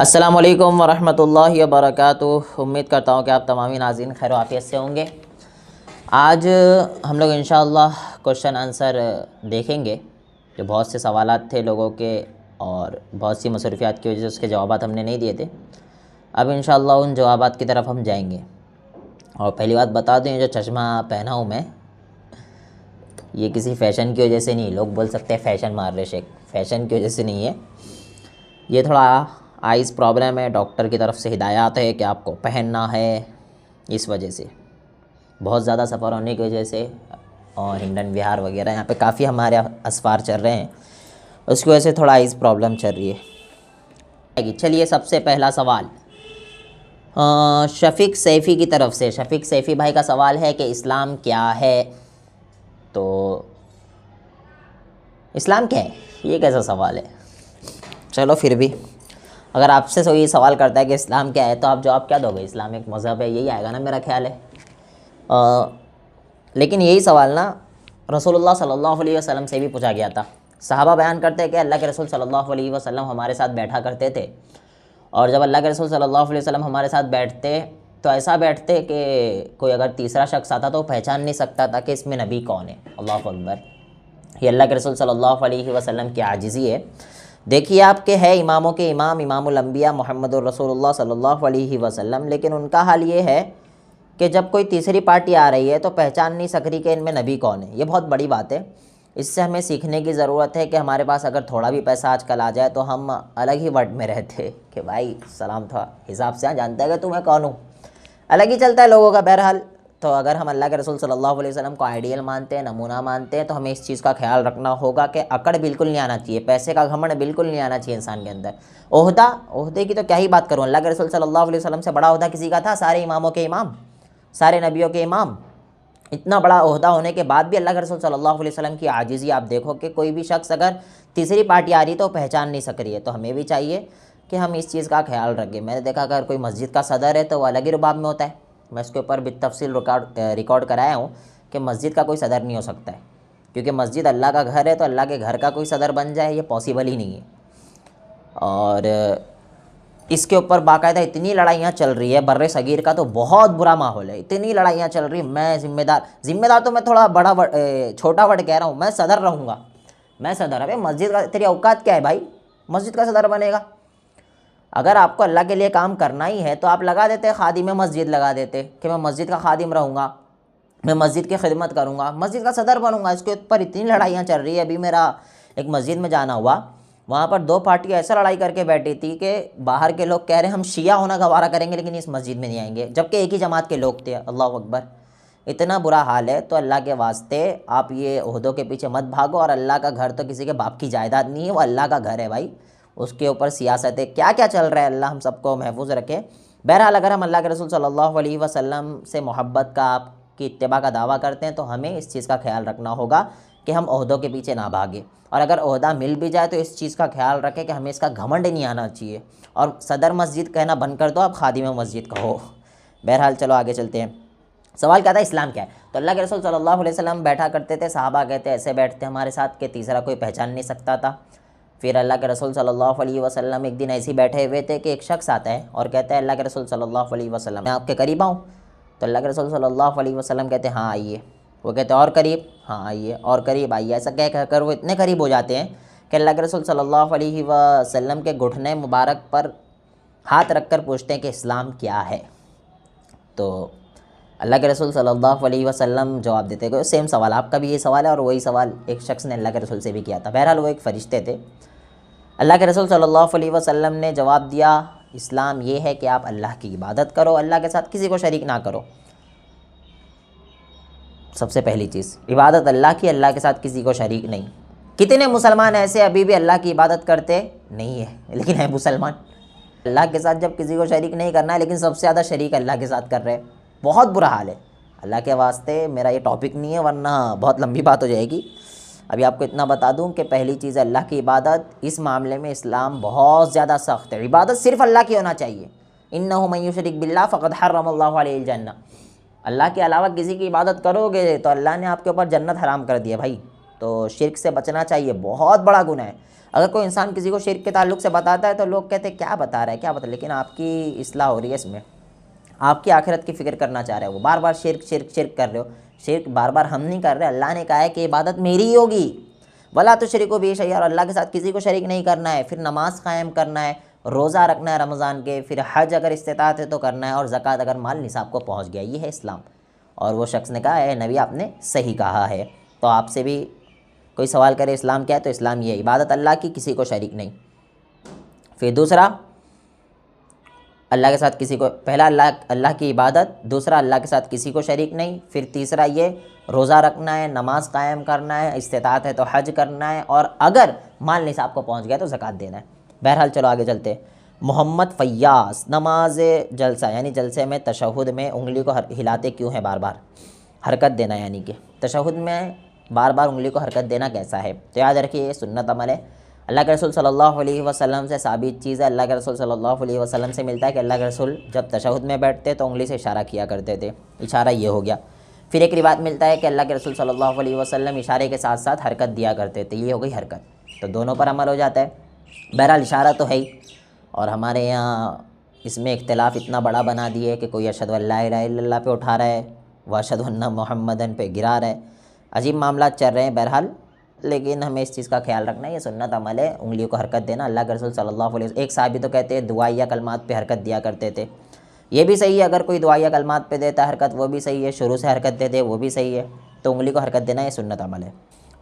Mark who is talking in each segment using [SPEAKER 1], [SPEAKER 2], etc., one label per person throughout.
[SPEAKER 1] السلام علیکم ورحمۃ اللہ وبرکاتہ۔ امید کرتا ہوں کہ آپ تمامی ناظرین خیر و عافیت سے ہوں گے۔ آج ہم لوگ انشاءاللہ کوشچن آنسر دیکھیں گے، جو بہت سے سوالات تھے لوگوں کے اور بہت سی مصروفیات کی وجہ سے اس کے جوابات ہم نے نہیں دیے تھے۔ اب انشاءاللہ ان جوابات کی طرف ہم جائیں گے۔ اور پہلی بات بتا دیں، جو چشمہ پہنا ہوں میں، یہ کسی فیشن کی وجہ سے نہیں۔ لوگ بول سکتے ہیں فیشن مار رہے شیخ، فیشن کی وجہ سے نہیں ہے، یہ تھوڑا آئز پرابلم ہے، ڈاکٹر کی طرف سے ہدایات ہے کہ آپ کو پہننا ہے، اس وجہ سے بہت زیادہ سفر ہونے کی وجہ سے، اور ہنڈن وہار وغیرہ یہاں پہ کافی ہمارے اسفار چل رہے ہیں، اس کی وجہ سے تھوڑا آئز پرابلم چل رہی ہے۔ چلیے سب سے پہلا سوال شفیق سیفی کی طرف سے۔ شفیق سیفی بھائی کا سوال ہے کہ اسلام کیا ہے؟ تو اسلام کیا ہے؟ یہ کیسا سوال ہے؟ چلو پھر بھی اگر آپ سے کوئی سوال کرتا ہے کہ اسلام کیا ہے تو آپ جواب کیا دو گے؟ اسلام ایک مذہب ہے، یہی آئے گا نا، میرا خیال ہے۔ لیکن یہی سوال نا رسول اللہ صلی اللہ علیہ وسلم سے بھی پوچھا گیا تھا۔ صحابہ بیان کرتے ہیں کہ اللہ کے رسول صلی اللہ علیہ وسلم ہمارے ساتھ بیٹھا کرتے تھے، اور جب اللہ کے رسول صلی اللہ علیہ وسلم ہمارے ساتھ بیٹھتے تو ایسا بیٹھتے کہ کوئی اگر تیسرا شخص آتا تو وہ پہچان نہیں سکتا تھا کہ اس میں نبی کون ہے۔ اللہ اکبر! یہ اللہ کے رسول صلی اللہ علیہ وسلم کی عاجزی ہے۔ دیکھیے آپ کے ہے اماموں کے امام، امام الانبیاء محمد الرسول اللہ صلی اللہ علیہ وسلم، لیکن ان کا حال یہ ہے کہ جب کوئی تیسری پارٹی آ رہی ہے تو پہچان نہیں سک رہی کہ ان میں نبی کون ہے۔ یہ بہت بڑی بات ہے، اس سے ہمیں سیکھنے کی ضرورت ہے کہ ہمارے پاس اگر تھوڑا بھی پیسہ آج کل آ جائے تو ہم الگ ہی ورڈ میں رہتے کہ بھائی سلام تھا حساب سے جانتا ہے کہ تمہیں کون ہوں، الگ ہی چلتا ہے لوگوں کا۔ بہرحال تو اگر ہم اللہ کے رسول صلی اللہ علیہ وسلم کو آئیڈیل مانتے ہیں، نمونہ مانتے ہیں، تو ہمیں اس چیز کا خیال رکھنا ہوگا کہ اکڑ بالکل نہیں آنا چاہیے، پیسے کا گھمنڈ بالکل نہیں آنا چاہیے انسان کے اندر۔ عہدے کی تو کیا ہی بات کروں، اللہ کے رسول صلی اللہ علیہ وسلم سے بڑا عہدہ کسی کا تھا؟ سارے اماموں کے امام، سارے نبیوں کے امام، اتنا بڑا عہدہ ہونے کے بعد بھی اللہ کے رسول صلی اللہ علیہ وسلم کی عاجزی آپ دیکھو کہ کوئی بھی شخص اگر تیسری پارٹی آ رہی تو پہچان نہیں سک رہی ہے، تو ہمیں بھی چاہیے کہ ہم اس چیز کا خیال رکھیں۔ میں نے دیکھا اگر کوئی مسجد کا صدر ہے تو وہ الگ ہی رباب میں ہوتا ہے، میں اس کے اوپر بالتفصیل ریکارڈ کرایا ہوں کہ مسجد کا کوئی صدر نہیں ہو سکتا ہے، کیونکہ مسجد اللہ کا گھر ہے، تو اللہ کے گھر کا کوئی صدر بن جائے یہ پاسبل ہی نہیں ہے۔ اور اس کے اوپر باقاعدہ اتنی لڑائیاں چل رہی ہے، بر صغیر کا تو بہت برا ماحول ہے، اتنی لڑائیاں چل رہی ہیں۔ میں ذمہ دار تو میں تھوڑا بڑا چھوٹا ورڈ کہہ رہا ہوں، میں صدر رہوں گا، میں صدر۔ ابے مسجد کا تیری اوقات کیا ہے بھائی؟ مسجد کا صدر بنے گا؟ اگر آپ کو اللہ کے لیے کام کرنا ہی ہے تو آپ لگا دیتے خادم مسجد، لگا دیتے کہ میں مسجد کا خادم رہوں گا، میں مسجد کی خدمت کروں گا، مسجد کا صدر بنوں گا۔ اس کے اوپر اتنی لڑائیاں چل رہی ہے۔ ابھی میرا ایک مسجد میں جانا ہوا، وہاں پر دو پارٹیاں ایسا لڑائی کر کے بیٹھی تھی کہ باہر کے لوگ کہہ رہے ہیں ہم شیعہ ہونا گوارہ کریں گے لیکن اس مسجد میں نہیں آئیں گے، جبکہ ایک ہی جماعت کے لوگ تھے۔ اللہ اکبر! اتنا برا حال ہے۔ تو اللہ کے واسطے آپ یہ عہدوں کے پیچھے مت بھاگو، اور اللہ کا گھر تو کسی کے باپ کی جائیداد نہیں ہے، وہ اللہ کا گھر ہے بھائی، اس کے اوپر سیاستیں کیا کیا چل رہا ہے، اللہ ہم سب کو محفوظ رکھے۔ بہرحال اگر ہم اللہ کے رسول صلی اللہ علیہ وسلم سے محبت کا، آپ کی اتباع کا دعویٰ کرتے ہیں تو ہمیں اس چیز کا خیال رکھنا ہوگا کہ ہم عہدوں کے پیچھے نہ بھاگیں، اور اگر عہدہ مل بھی جائے تو اس چیز کا خیال رکھیں کہ ہمیں اس کا گھمنڈ نہیں آنا چاہیے، اور صدر مسجد کہنا بند کر دو، اب خادم مسجد کہو۔ بہرحال چلو آگے چلتے ہیں۔ سوال کیا تھا؟ اسلام کیا ہے؟ تو اللہ کے رسول صلی اللہ علیہ وسلم بیٹھا کرتے تھے، صحابہ کہتے ایسے بیٹھتے ہمارے ساتھ کہ تیسرا کوئی پہچان نہیں سکتا تھا۔ پھر اللہ کے رسول صلی اللہ علیہ وسلم ایک دن ایسے بیٹھے ہوئے تھے کہ ایک شخص آتا ہے اور کہتا ہے اللہ کے رسول صلی اللہ علیہ وسلم میں آپ کے قریب آؤں؟ تو اللہ کے رسول صلی اللہ علیہ وسلم کہتے ہیں ہاں آئیے۔ وہ کہتے ہیں اور قریب؟ ہاں آئیے، اور قریب آئیے۔ ایسا کہہ کر وہ اتنے قریب ہو جاتے ہیں کہ اللہ کے رسول صلی اللہ علیہ وسلم کے گھٹنے مبارک پر ہاتھ رکھ کر پوچھتے ہیں کہ اسلام کیا ہے؟ تو اللہ کے رسول صلی اللہ علیہ وسلم جواب دیتے ہیں سیم سوال، آپ کا بھی یہ سوال ہے اور وہی سوال ایک شخص نے اللہ کے رسول سے بھی کیا تھا۔ بہرحال وہ ایک فرشتے تھے۔ اللہ کے رسول صلی اللہ علیہ وسلم نے جواب دیا اسلام یہ ہے کہ آپ اللہ کی عبادت کرو، اللہ کے ساتھ کسی کو شریک نہ کرو۔ سب سے پہلی چیز عبادت اللہ کی، اللہ کے ساتھ کسی کو شریک نہیں۔ کتنے مسلمان ایسے ابھی بھی اللہ کی عبادت کرتے نہیں ہیں لیکن ہیں مسلمان، اللہ کے ساتھ جب کسی کو شریک نہیں کرنا ہے لیکن سب سے زیادہ شریک اللہ کے ساتھ کر رہے ہیں۔ بہت برا حال ہے۔ اللہ کے واسطے میرا یہ ٹاپک نہیں ہے ورنہ بہت لمبی بات ہو جائے گی۔ ابھی آپ کو اتنا بتا دوں کہ پہلی چیز ہے اللہ کی عبادت۔ اس معاملے میں اسلام بہت زیادہ سخت ہے، عبادت صرف اللہ کی ہونا چاہیے۔ انہ من یشرک باللہ فقد حرم اللہ علیہ الجنہ، اللہ کے علاوہ کسی کی عبادت کرو گے تو اللہ نے آپ کے اوپر جنت حرام کر دی ہے بھائی، تو شرک سے بچنا چاہیے، بہت بڑا گناہ ہے۔ اگر کوئی انسان کسی کو شرک کے تعلق سے بتاتا ہے تو لوگ کہتے ہیں کیا بتا رہا ہے کیا بتا، لیکن آپ کی اصلاح ہو رہی ہے اس میں، آپ کی آخرت کی فکر کرنا چاہ رہے ہو، وہ بار بار شرک شرک شرک کر رہے ہو، شرک بار بار ہم نہیں کر رہے، اللہ نے کہا ہے کہ عبادت میری ہی ہوگی، ولا تشرکوا بی شیئا، اور اللہ کے ساتھ کسی کو شریک نہیں کرنا ہے، پھر نماز قائم کرنا ہے، روزہ رکھنا ہے رمضان کے، پھر حج اگر استطاعت ہے تو کرنا ہے، اور زکوٰۃ اگر مال نصاب کو پہنچ گیا، یہ ہے اسلام۔ اور وہ شخص نے کہا اے نبی آپ نے صحیح کہا ہے۔ تو آپ سے بھی کوئی سوال کرے اسلام کیا ہے تو اسلام یہ ہے، عبادت اللہ کی، کسی کو شریک نہیں۔ پھر دوسرا اللہ کے ساتھ کسی کو، پہلا اللہ کی عبادت، دوسرا اللہ کے ساتھ کسی کو شریک نہیں، پھر تیسرا یہ روزہ رکھنا ہے، نماز قائم کرنا ہے، استطاعت ہے تو حج کرنا ہے، اور اگر مال نصاب کو پہنچ گیا تو زکوٰۃ دینا ہے۔ بہرحال چلو آگے چلتے ہیں۔ محمد فیاض، نماز جلسہ یعنی جلسے میں تشہد میں انگلی کو ہلاتے کیوں ہیں بار بار؟ حرکت دینا یعنی کہ تشہد میں بار بار انگلی کو حرکت دینا کیسا ہے؟ تو یاد رکھیے یہ سنت عمل ہے، اللہ کے رسول صلی اللہ علیہ وسلم سے ثابت چیز ہے، اللہ کے رسول صلی اللہ علیہ وسلم سے ملتا ہے کہ اللہ کے رسول جب تشہد میں بیٹھتے تو انگلی سے اشارہ کیا کرتے تھے، اشارہ یہ ہو گیا۔ پھر ایک روایت ملتا ہے کہ اللہ کے رسول صلی اللہ علیہ وسلم اشارے کے ساتھ ساتھ حرکت دیا کرتے تھے، یہ ہو گئی حرکت، تو دونوں پر عمل ہو جاتا ہے۔ بہرحال اشارہ تو ہے ہی، اور ہمارے یہاں اس میں اختلاف اتنا بڑا بنا دیے کہ کوئی اشہد ان لا الہ الا اللہ پہ اٹھا رہا ہے، وہ اشہد ان محمدن پہ گرا رہا ہے، عجیب معاملات چل رہے ہیں۔ بہرحال لیکن ہمیں اس چیز کا خیال رکھنا ہے، یہ سنت عمل ہے، انگلیوں کو حرکت دینا، اللہ کے رسول صلی اللہ علیہ وسلم۔ ایک صحابی تو کہتے ہیں دعائیہ کلمات پہ حرکت دیا کرتے تھے، یہ بھی صحیح ہے، اگر کوئی دعائیہ کلمات پہ دیتا ہے حرکت وہ بھی صحیح ہے، شروع سے حرکت دے دے وہ بھی صحیح ہے، تو انگلی کو حرکت دینا یہ سنت عمل ہے۔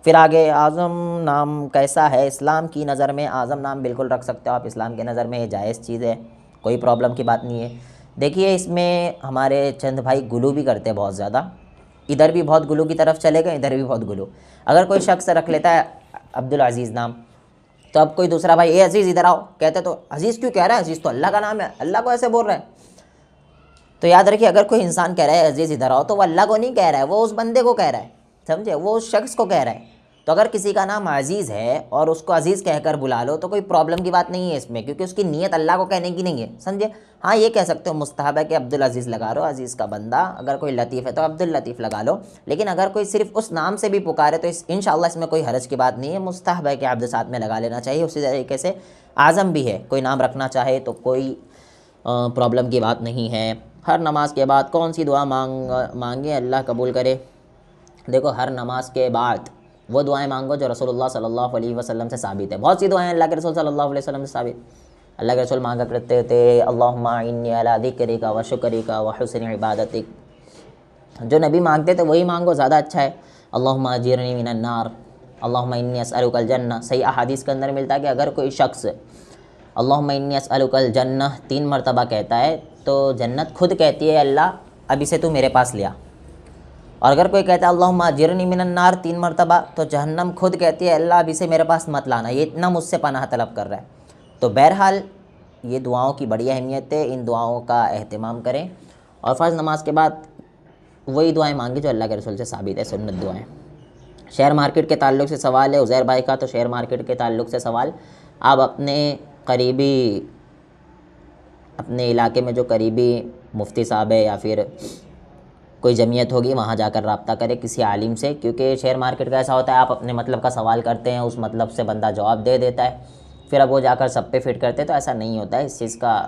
[SPEAKER 1] پھر آگے اعظم نام کیسا ہے اسلام کی نظر میں؟ اعظم نام بالکل رکھ سکتے ہو آپ، اسلام کی نظر میں یہ جائز چیز ہے، کوئی پرابلم کی بات نہیں ہے۔ دیکھیے اس میں ہمارے چند بھائی گلو بھی کرتے ہیں بہت زیادہ، ادھر بھی بہت گلو کی طرف چلے گئے، ادھر بھی بہت گلو۔ اگر کوئی شخص رکھ لیتا ہے عبدالعزیز نام، تو اب کوئی دوسرا بھائی اے عزیز ادھر آؤ، کہتے تو عزیز کیوں کہہ رہا ہے، عزیز تو اللہ کا نام ہے، اللہ کو ایسے بول رہے ہیں۔ تو یاد رکھیے اگر کوئی انسان کہہ رہا ہے عزیز ادھر آؤ تو وہ اللہ کو نہیں کہہ رہا ہے، وہ اس بندے کو کہہ رہا ہے، سمجھے، وہ اس شخص کو کہہ رہا ہے۔ تو اگر کسی کا نام عزیز ہے اور اس کو عزیز کہہ کر بلا لو تو کوئی پرابلم کی بات نہیں ہے اس میں، کیونکہ اس کی نیت اللہ کو کہنے کی نہیں ہے، سمجھے۔ ہاں یہ کہہ سکتے ہو مستحب ہے کہ عبدالعزیز لگا لو، عزیز کا بندہ، اگر کوئی لطیف ہے تو عبداللطیف لگا لو، لیکن اگر کوئی صرف اس نام سے بھی پکارے تو انشاءاللہ اس میں کوئی حرج کی بات نہیں ہے، مستحب ہے کہ عبد ساتھ میں لگا لینا چاہیے۔ اسی طریقے سے اعظم بھی ہے، کوئی نام رکھنا چاہے تو کوئی پرابلم کی بات نہیں ہے۔ ہر نماز کے بعد کون سی دعا مانگیں اللہ قبول کرے؟ دیکھو ہر نماز کے بعد وہ دعائیں مانگو جو رسول اللہ صلی اللہ علیہ وسلم سے ثابت ہے، بہت سی دعائیں اللہ کے رسول صلی اللہ علیہ وسلم سے ثابت، اللہ کے رسول مانگا کرتے تھے اللہم اعنی علی ذکرک و شکرک و حسن عبادتک، جو نبی مانگتے تھے وہی مانگو، زیادہ اچھا ہے۔ اللہم اجرنی من النار، اللہم انی اسألک الجنہ، صحیح احادیث کے اندر ملتا ہے کہ اگر کوئی شخص اللہم انی اسألک الجنہ 3 مرتبہ کہتا ہے تو جنت خود کہتی ہے اللہ اب اسے تو میرے پاس لیا، اور اگر کوئی کہتا ہے اللہم اجرنی من النار 3 مرتبہ تو جہنم خود کہتی ہے اللہ اب اسے میرے پاس مت لانا، یہ اتنا مجھ سے پناہ طلب کر رہا ہے۔ تو بہرحال یہ دعاؤں کی بڑی اہمیت ہے، ان دعاؤں کا اہتمام کریں، اور فرض نماز کے بعد وہی دعائیں مانگیں جو اللہ کے رسول سے ثابت ہے، سنت دعائیں۔ شیئر مارکیٹ کے تعلق سے سوال ہے عزیر بھائی کا، تو شیئر مارکیٹ کے تعلق سے سوال، آپ اپنے قریبی، اپنے علاقے میں جو قریبی مفتی صاحب ہے یا پھر کوئی جمعیت ہوگی وہاں جا کر رابطہ کرے کسی عالم سے، کیونکہ شیئر مارکیٹ کا ایسا ہوتا ہے آپ اپنے مطلب کا سوال کرتے ہیں، اس مطلب سے بندہ جواب دے دیتا ہے، پھر اب وہ جا کر سب پہ فٹ کرتے، تو ایسا نہیں ہوتا ہے، اس چیز کا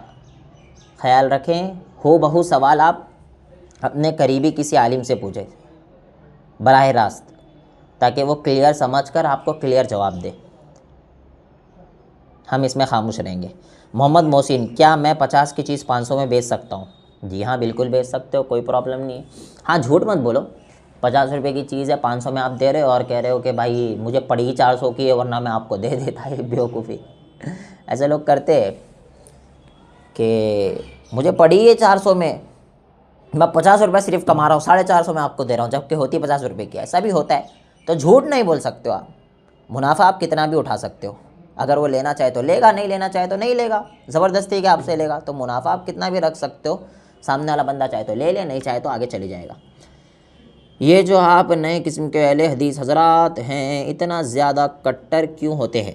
[SPEAKER 1] خیال رکھیں، ہو بہو سوال آپ اپنے قریبی کسی عالم سے پوچھیں براہ راست، تاکہ وہ کلیئر سمجھ کر آپ کو کلیئر جواب دے، ہم اس میں خاموش رہیں گے۔ محمد محسن، کیا میں 50 کی چیز 500 میں بیچ سکتا ہوں؟ جی ہاں بالکل بیچ سکتے ہو، کوئی پرابلم نہیں ہے۔ ہاں جھوٹ مت بولو، 50 روپے کی چیز ہے 500 میں آپ دے رہے ہو اور کہہ رہے ہو کہ بھائی مجھے پڑی ہی 400 کی ہے ورنہ میں آپ کو دے دیتا ہے، بیوقوفی۔ ایسے لوگ کرتے ہیں کہ مجھے پڑی ہے 400 میں، میں 50 روپے صرف کما رہا ہوں، 450 میں آپ کو دے رہا ہوں، جبکہ ہوتی 50 روپے کی، ایسا بھی ہوتا ہے۔ تو جھوٹ نہیں بول سکتے ہو آپ، منافع آپ کتنا بھی اٹھا سکتے ہو، اگر وہ لینا چاہے تو لے گا، نہیں لینا چاہے تو نہیں لے گا، زبردستی کہ آپ سے لے گا، تو منافع آپ کتنا بھی رکھ سکتے ہو، سامنے والا بندہ چاہے تو لے لے، نہیں چاہے تو آگے چلے جائے گا۔ یہ جو آپ نئے قسم کے اہل حدیث حضرات ہیں اتنا زیادہ کٹر کیوں ہوتے ہیں،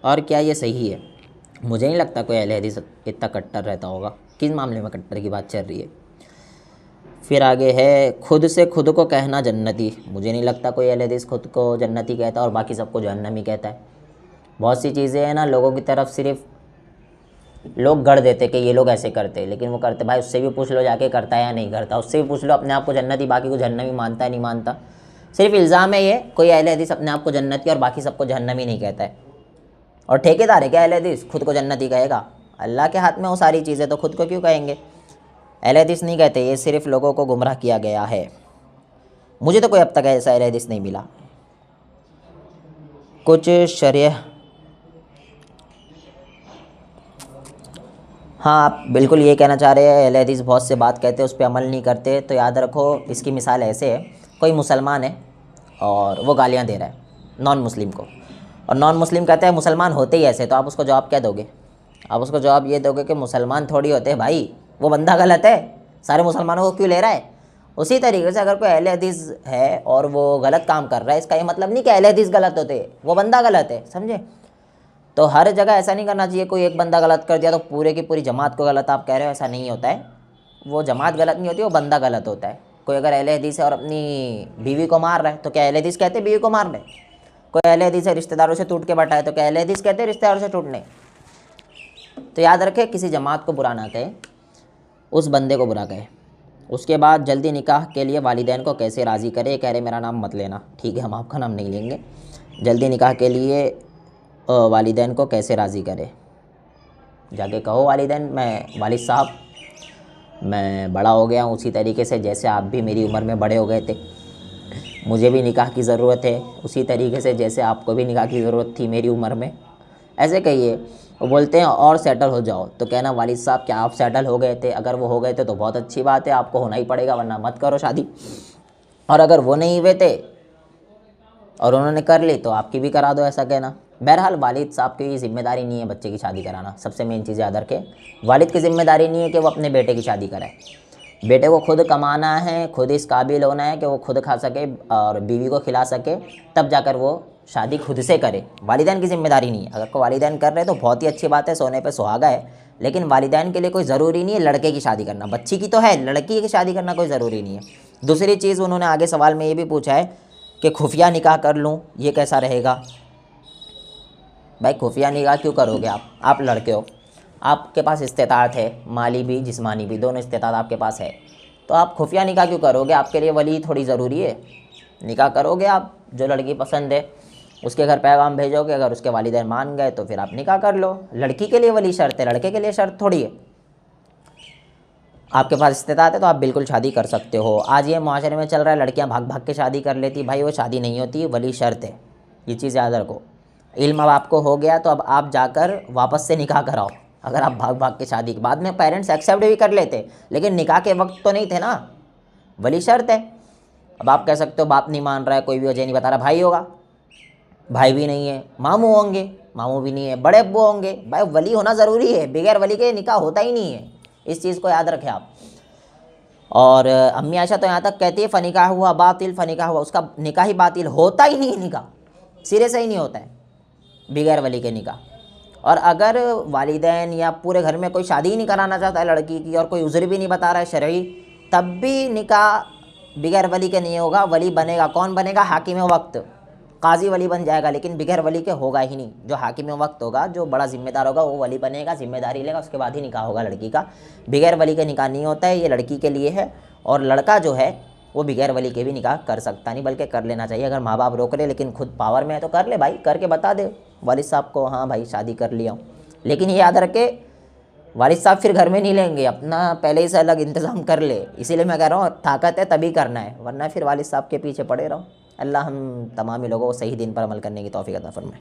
[SPEAKER 1] اور کیا یہ صحیح ہے؟ مجھے نہیں لگتا کوئی اہل حدیث اتنا کٹر رہتا ہوگا، کس معاملے میں کٹر کی بات چل رہی ہے؟ پھر آگے ہے خود سے خود کو کہنا جنتی، مجھے نہیں لگتا کوئی اہل حدیث خود کو جنتی کہتا ہے اور باقی سب کو جہنمی کہتا ہے۔ بہت سی چیزیں ہیں نا لوگوں کی طرف صرف لوگ گڑھ دیتے کہ یہ لوگ ایسے کرتے، لیکن وہ کرتے بھائی اس سے بھی پوچھ لو جا کے کرتا ہے یا نہیں کرتا، اس سے بھی پوچھ لو اپنے آپ کو جنتی باقی کو جہنمی مانتا ہے نہیں مانتا۔ صرف الزام ہے یہ کوئی اہل حدیث اپنے آپ کو جنتی اور باقی سب کو جہنمی نہیں کہتا ہے، اور ٹھیکیدار ہے کیا اہل حدیث خود کو جنتی کہے گا؟ اللہ کے ہاتھ میں وہ ساری چیزیں، تو خود کو کیوں کہیں گے؟ اہل حدیث نہیں کہتے، یہ صرف لوگوں کو گمراہ کیا گیا ہے۔ مجھے تو کوئی اب تک ایسا اہل حدیث نہیں ملا۔ کچھ شرح، ہاں آپ بالکل یہ کہنا چاہ رہے ہیں اہل حدیث بہت سے بات کہتے ہیں اس پہ عمل نہیں کرتے، تو یاد رکھو اس کی مثال ایسے ہے، کوئی مسلمان ہے اور وہ گالیاں دے رہا ہے نان مسلم کو، اور نان مسلم کہتا ہے مسلمان ہوتے ہی ایسے، تو آپ اس کو جواب کیا دو گے؟ آپ اس کو جواب یہ دو گے کہ مسلمان تھوڑی ہوتے ہیں بھائی، وہ بندہ غلط ہے، سارے مسلمانوں کو کیوں لے رہا ہے؟ اسی طریقے سے اگر کوئی اہل حدیث ہے اور وہ غلط کام کر رہا ہے، اس کا یہ مطلب نہیں کہ اہل حدیث غلط ہوتے، وہ بندہ غلط ہے، سمجھے؟ تو ہر جگہ ایسا نہیں کرنا چاہیے کوئی ایک بندہ غلط کر دیا تو پورے کی پوری جماعت کو غلط آپ کہہ رہے ہو، ایسا نہیں ہوتا ہے، وہ جماعت غلط نہیں ہوتی، وہ بندہ غلط ہوتا ہے۔ کوئی اگر اہل حدیث ہے اور اپنی بیوی کو مار رہا ہے تو کیا اہل حدیث کہتے ہیں بیوی کو مارنے؟ کوئی اہل حدیث ہے رشتہ داروں سے ٹوٹ کے بیٹھا ہے تو کیا اہل حدیث کہتے ہیں رشتہ داروں سے ٹوٹنے؟ تو یاد رکھے کسی جماعت کو برا نہ کہے، اس بندے کو برا کہے۔ اس کے بعد جلدی نکاح کے لیے والدین کو کیسے راضی کرے؟ کہہ رہے میرا نام مت لینا، ٹھیک ہے ہم آپ کا نام نہیں لیں گے۔ جلدی نکاح کے لیے والدین کو کیسے راضی کرے؟ جا کے کہو والدین میں والد صاحب میں بڑا ہو گیا ہوں اسی طریقے سے جیسے آپ بھی میری عمر میں بڑے ہو گئے تھے، مجھے بھی نکاح کی ضرورت ہے اسی طریقے سے جیسے آپ کو بھی نکاح کی ضرورت تھی میری عمر میں، ایسے کہیے۔ وہ بولتے ہیں اور سیٹل ہو جاؤ، تو کہنا والد صاحب کیا آپ سیٹل ہو گئے تھے؟ اگر وہ ہو گئے تھے تو بہت اچھی بات ہے، آپ کو ہونا ہی پڑے گا ورنہ مت کرو شادی، اور اگر وہ نہیں ہوئے تھے اور انہوں نے کر لی تو آپ کی بھی کرا دو، ایسا کہنا۔ بہرحال والد صاحب کی ذمہ داری نہیں ہے بچے کی شادی کرانا، سب سے مین چیز یاد رکھے، والد کی ذمہ داری نہیں ہے کہ وہ اپنے بیٹے کی شادی کرائے، بیٹے کو خود کمانا ہے، خود اس قابل ہونا ہے کہ وہ خود کھا سکے اور بیوی کو کھلا سکے، تب جا کر وہ شادی خود سے کرے، والدین کی ذمہ داری نہیں ہے۔ اگر کوئی والدین کر رہے تو بہت ہی اچھی بات ہے، سونے پہ سہاگا ہے، لیکن والدین کے لیے کوئی ضروری نہیں ہے لڑکے کی شادی کرنا، بچی کی تو ہے، لڑکی کی شادی کرنا کوئی ضروری نہیں ہے۔ دوسری چیز انہوں نے آگے سوال میں یہ بھی پوچھا ہے کہ خفیہ نکاح کر لوں یہ کیسا رہے گا؟ بھائی خفیہ نکاح کیوں کرو گے آپ لڑکے ہو، آپ کے پاس استطاعت ہے، مالی بھی جسمانی بھی دونوں استطاعت آپ کے پاس ہے، تو آپ خفیہ نکاح کیوں کرو گے؟ آپ کے لیے ولی تھوڑی ضروری ہے؟ نکاح کرو گے آپ جو لڑکی پسند ہے اس کے گھر پیغام بھیجو گے، اگر اس کے والدین مان گئے تو پھر آپ نکاح کر لو، لڑکی کے لیے ولی شرط ہے، لڑکے کے لیے شرط تھوڑی ہے۔ آپ کے پاس استطاعت ہے تو آپ بالکل شادی کر سکتے ہو۔ آج یہ معاشرے میں چل رہا ہے لڑکیاں بھاگ بھاگ کے شادی کر لیتی، بھائی وہ شادی نہیں ہوتی، ولی شرط ہے، یہ چیز یاد رکھو۔ علم اب آپ کو ہو گیا تو اب آپ جا کر واپس سے نکاح کراؤ، اگر آپ بھاگ بھاگ کے شادی کے بعد میں پیرنٹس ایکسیپٹ بھی کر لیتے لیکن نکاح کے وقت تو نہیں تھے نا، ولی شرط ہے۔ اب آپ کہہ سکتے ہو باپ نہیں مان رہا ہے، کوئی بھی وجہ نہیں بتا رہا، بھائی ہوگا، بھائی بھی نہیں ہے، ماموں ہوں گے، ماموں بھی نہیں ہے، بڑے ابو ہوں گے، بھائی ولی ہونا ضروری ہے، بغیر ولی کے نکاح ہوتا ہی نہیں ہے، اس چیز کو یاد رکھیں آپ۔ اور امی عائشہ تو یہاں تک کہتی ہے فنکاح ہوا باطل، فنکاح ہوا، اس کا نکاح ہی باطل، ہوتا ہی نہیں، نکاح سرے سے ہی نہیں ہوتا ہے بغیر ولی کے نکاح۔ اور اگر والدین یا پورے گھر میں کوئی شادی ہی نہیں کرانا چاہتا ہے لڑکی کی اور کوئی عذر بھی نہیں بتا رہا ہے شرعی، تب بھی نکاح بغیر ولی کے نہیں ہوگا، ولی بنے گا، کون بنے گا؟ حاکم وقت، قاضی ولی بن جائے گا، لیکن بغیر ولی کے ہوگا ہی نہیں۔ جو حاکم وقت ہوگا، جو بڑا ذمہ دار ہوگا، وہ ولی بنے گا، ذمہ داری لے گا، اس کے بعد ہی نکاح ہوگا لڑکی کا، بغیر ولی کے نکاح نہیں ہوتا ہے، یہ لڑکی کے لیے ہے۔ اور لڑکا جو ہے وہ بغیر ولی کے بھی نکاح کر سکتا نہیں، بلکہ کر لینا چاہیے، اگر ماں باپ روک لے لیکن خود پاور میں ہے تو کر لے بھائی، کر کے بتا دے والد صاحب کو ہاں بھائی شادی کر لیا ہوں، لیکن یہ یاد رکھے والد صاحب پھر گھر میں نہیں لیں گے، اپنا پہلے ہی سے الگ انتظام کر لے، اسی لیے میں کہہ رہا ہوں طاقت ہے تبھی کرنا ہے، ورنہ پھر والد صاحب کے پیچھے پڑے رہو۔ اللہ ہم تمامی لوگوں کو صحیح دین پر عمل کرنے کی توفیق عطا فرمائے۔